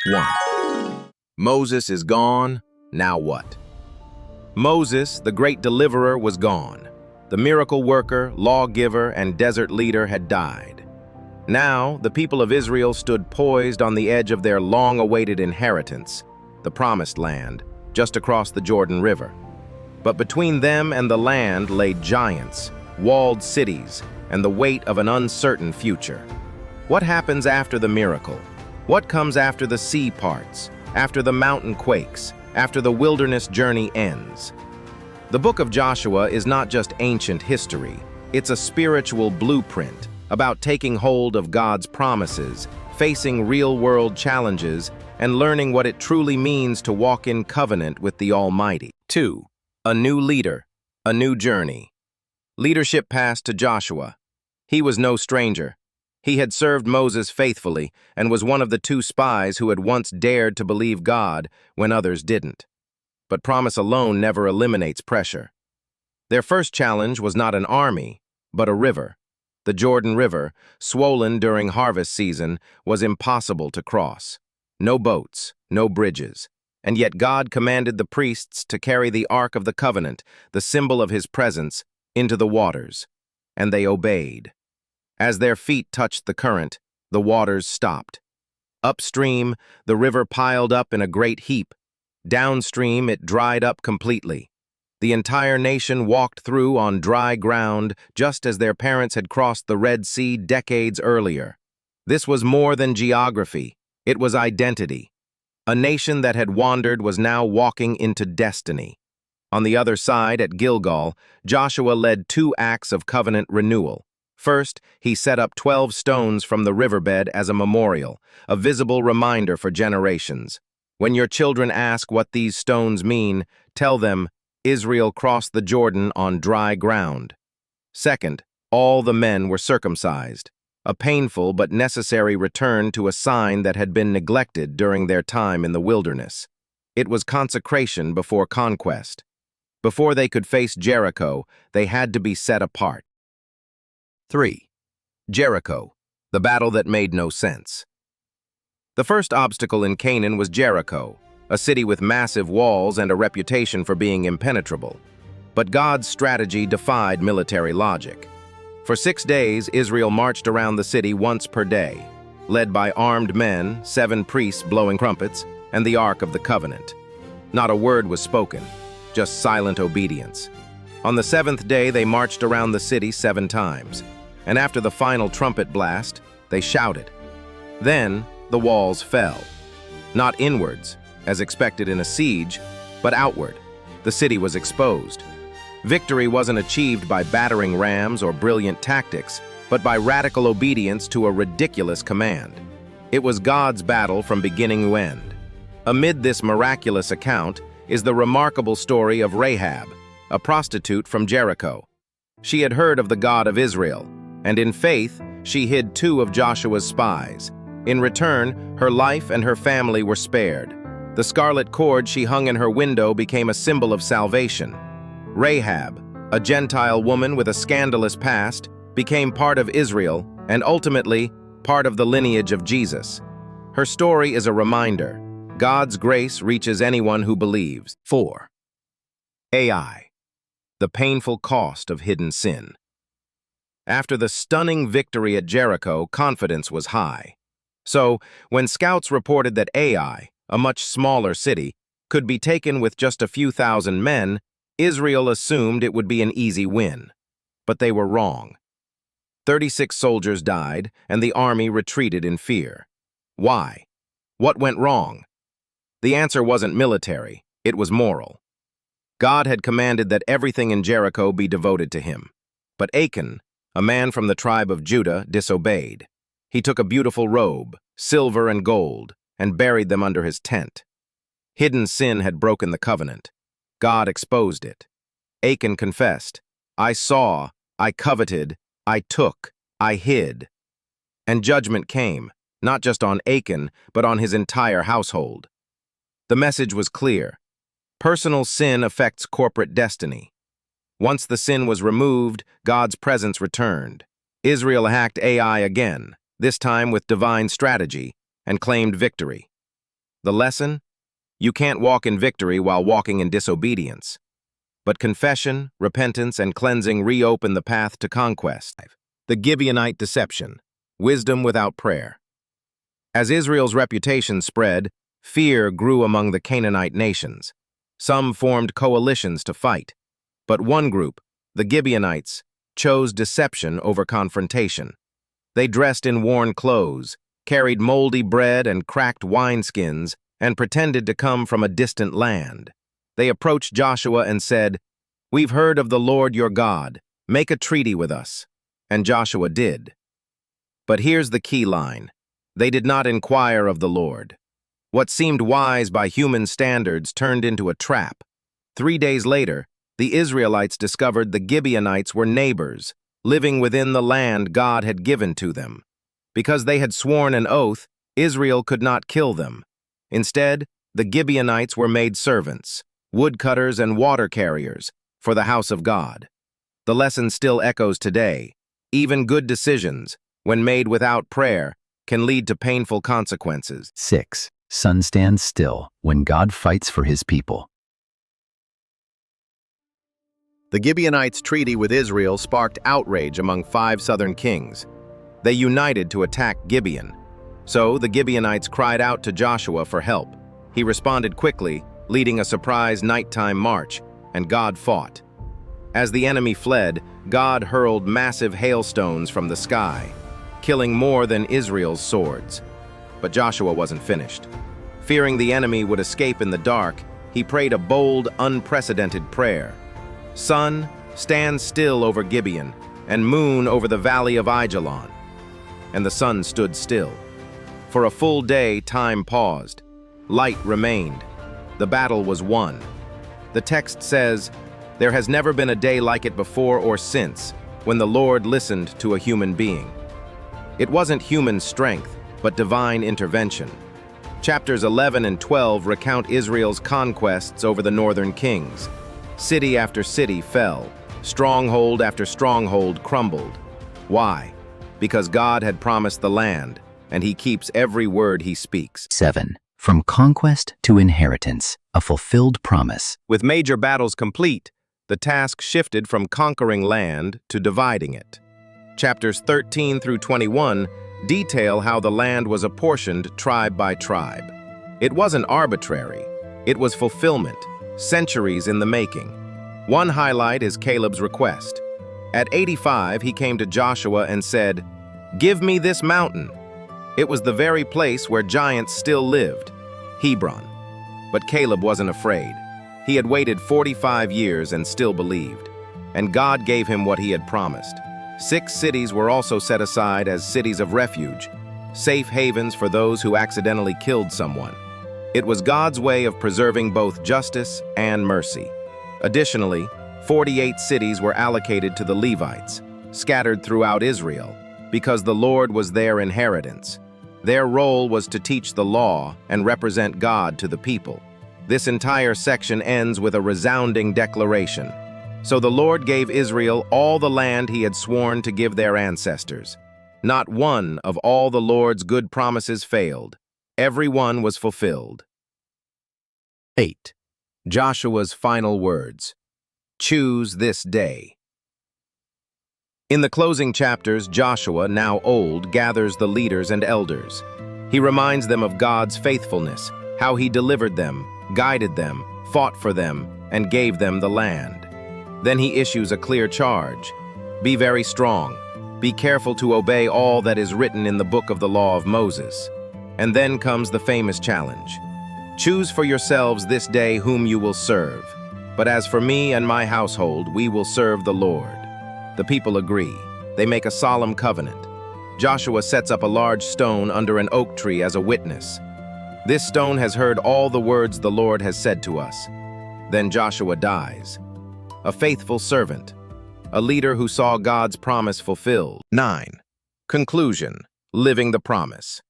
1. Moses is gone, now what? Moses, the great deliverer, was gone. The miracle worker, lawgiver, and desert leader had died. Now, the people of Israel stood poised on the edge of their long-awaited inheritance, the Promised Land, just across the Jordan River. But between them and the land lay giants, walled cities, and the weight of an uncertain future. What happens after the miracle? What comes after the sea parts, after the mountain quakes, after the wilderness journey ends? The book of Joshua is not just ancient history, it's a spiritual blueprint about taking hold of God's promises, facing real-world challenges, and learning what it truly means to walk in covenant with the Almighty. 2. A new leader, a new journey. Leadership passed to Joshua. He was no stranger. He had served Moses faithfully and was one of the 2 spies who had once dared to believe God when others didn't. But promise alone never eliminates pressure. Their first challenge was not an army, but a river. The Jordan River, swollen during harvest season, was impossible to cross. No boats, no bridges. And yet God commanded the priests to carry the Ark of the Covenant, the symbol of his presence, into the waters. And they obeyed. As their feet touched the current, the waters stopped. Upstream, the river piled up in a great heap. Downstream, it dried up completely. The entire nation walked through on dry ground, just as their parents had crossed the Red Sea decades earlier. This was more than geography. It was identity. A nation that had wandered was now walking into destiny. On the other side, at Gilgal, Joshua led 2 acts of covenant renewal. First, he set up 12 stones from the riverbed as a memorial, a visible reminder for generations. When your children ask what these stones mean, tell them, Israel crossed the Jordan on dry ground. Second, all the men were circumcised, a painful but necessary return to a sign that had been neglected during their time in the wilderness. It was consecration before conquest. Before they could face Jericho, they had to be set apart. 3. Jericho, the battle that made no sense. The first obstacle in Canaan was Jericho, a city with massive walls and a reputation for being impenetrable. But God's strategy defied military logic. For 6 days, Israel marched around the city once per day, led by armed men, 7 priests blowing trumpets, and the Ark of the Covenant. Not a word was spoken, just silent obedience. On the 7th day, they marched around the city 7 times. And after the final trumpet blast, they shouted. Then the walls fell. Not inwards, as expected in a siege, but outward. The city was exposed. Victory wasn't achieved by battering rams or brilliant tactics, but by radical obedience to a ridiculous command. It was God's battle from beginning to end. Amid this miraculous account is the remarkable story of Rahab, a prostitute from Jericho. She had heard of the God of Israel, and in faith, she hid 2 of Joshua's spies. In return, her life and her family were spared. The scarlet cord she hung in her window became a symbol of salvation. Rahab, a Gentile woman with a scandalous past, became part of Israel and ultimately part of the lineage of Jesus. Her story is a reminder. God's grace reaches anyone who believes. 4. Ai, the painful cost of hidden sin. After the stunning victory at Jericho, confidence was high. So, when scouts reported that Ai, a much smaller city, could be taken with just a few thousand men, Israel assumed it would be an easy win. But they were wrong. 36 soldiers died, and the army retreated in fear. Why? What went wrong? The answer wasn't military, it was moral. God had commanded that everything in Jericho be devoted to him. But Achan, a man from the tribe of Judah, disobeyed. He took a beautiful robe, silver and gold, and buried them under his tent. Hidden sin had broken the covenant. God exposed it. Achan confessed, I saw, I coveted, I took, I hid. And judgment came, not just on Achan, but on his entire household. The message was clear. Personal sin affects corporate destiny. Once the sin was removed, God's presence returned. Israel hacked Ai again, this time with divine strategy, and claimed victory. The lesson? You can't walk in victory while walking in disobedience. But confession, repentance, and cleansing reopen the path to conquest. The Gibeonite deception, wisdom without prayer. As Israel's reputation spread, fear grew among the Canaanite nations. Some formed coalitions to fight, but one group, the Gibeonites, chose deception over confrontation. They dressed in worn clothes, carried moldy bread and cracked wineskins, and pretended to come from a distant land. They approached Joshua and said, "We've heard of the Lord your God. Make a treaty with us." And Joshua did. But here's the key line. They did not inquire of the Lord. What seemed wise by human standards turned into a trap. 3 days later, the Israelites discovered the Gibeonites were neighbors, living within the land God had given to them. Because they had sworn an oath, Israel could not kill them. Instead, the Gibeonites were made servants, woodcutters and water carriers, for the house of God. The lesson still echoes today. Even good decisions, when made without prayer, can lead to painful consequences. 6. Sun stands still when God fights for his people. The Gibeonites' treaty with Israel sparked outrage among 5 southern kings. They united to attack Gibeon. So the Gibeonites cried out to Joshua for help. He responded quickly, leading a surprise nighttime march, and God fought. As the enemy fled, God hurled massive hailstones from the sky, killing more than Israel's swords. But Joshua wasn't finished. Fearing the enemy would escape in the dark, he prayed a bold, unprecedented prayer. "Sun, stand still over Gibeon, and moon over the valley of Ajalon." And the sun stood still. For a full day, time paused. Light remained. The battle was won. The text says, "There has never been a day like it before or since, when the Lord listened to a human being." It wasn't human strength, but divine intervention. Chapters 11 and 12 recount Israel's conquests over the northern kings. City after city fell. Stronghold after stronghold crumbled. Why? Because God had promised the land, and he keeps every word he speaks. 7. From conquest to inheritance, a fulfilled promise. With major battles complete, the task shifted from conquering land to dividing it. Chapters 13 through 21 detail how the land was apportioned tribe by tribe. It wasn't arbitrary. It was fulfillment, centuries in the making. One highlight is Caleb's request. At 85, he came to Joshua and said, "Give me this mountain." It was the very place where giants still lived, Hebron. But Caleb wasn't afraid. He had waited 45 years and still believed. And God gave him what he had promised. 6 cities were also set aside as cities of refuge, safe havens for those who accidentally killed someone. It was God's way of preserving both justice and mercy. Additionally, 48 cities were allocated to the Levites, scattered throughout Israel, because the Lord was their inheritance. Their role was to teach the law and represent God to the people. This entire section ends with a resounding declaration. So the Lord gave Israel all the land he had sworn to give their ancestors. Not one of all the Lord's good promises failed. Every one was fulfilled. 8. Joshua's final words. Choose this day. In the closing chapters, Joshua, now old, gathers the leaders and elders. He reminds them of God's faithfulness, how he delivered them, guided them, fought for them, and gave them the land. Then he issues a clear charge. Be very strong. Be careful to obey all that is written in the book of the law of Moses. And then comes the famous challenge. Choose for yourselves this day whom you will serve. But as for me and my household, we will serve the Lord. The people agree. They make a solemn covenant. Joshua sets up a large stone under an oak tree as a witness. This stone has heard all the words the Lord has said to us. Then Joshua dies. A faithful servant, a leader who saw God's promise fulfilled. 9. Conclusion. Living the promise.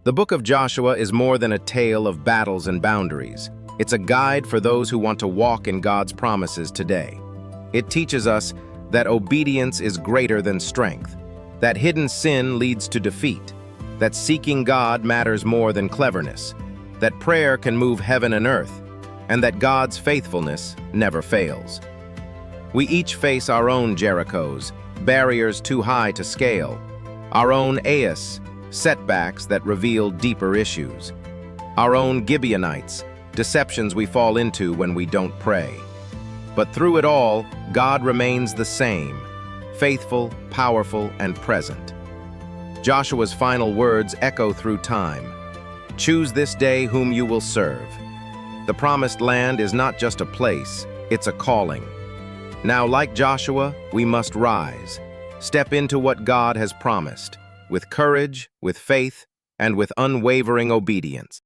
The book of Joshua is more than a tale of battles and boundaries. It's a guide for those who want to walk in God's promises today. It teaches us that obedience is greater than strength, that hidden sin leads to defeat, that seeking God matters more than cleverness, that prayer can move heaven and earth, and that God's faithfulness never fails. We each face our own Jerichos, barriers too high to scale, our own setbacks that reveal deeper issues, our own Gibeonites, deceptions we fall into when we don't pray. But through it all, God remains the same, faithful, powerful, and present. Joshua's final words echo through time. Choose this day whom you will serve. The promised land is not just a place, it's a calling. Now, like Joshua, we must rise, step into what God has promised, with courage, with faith, and with unwavering obedience.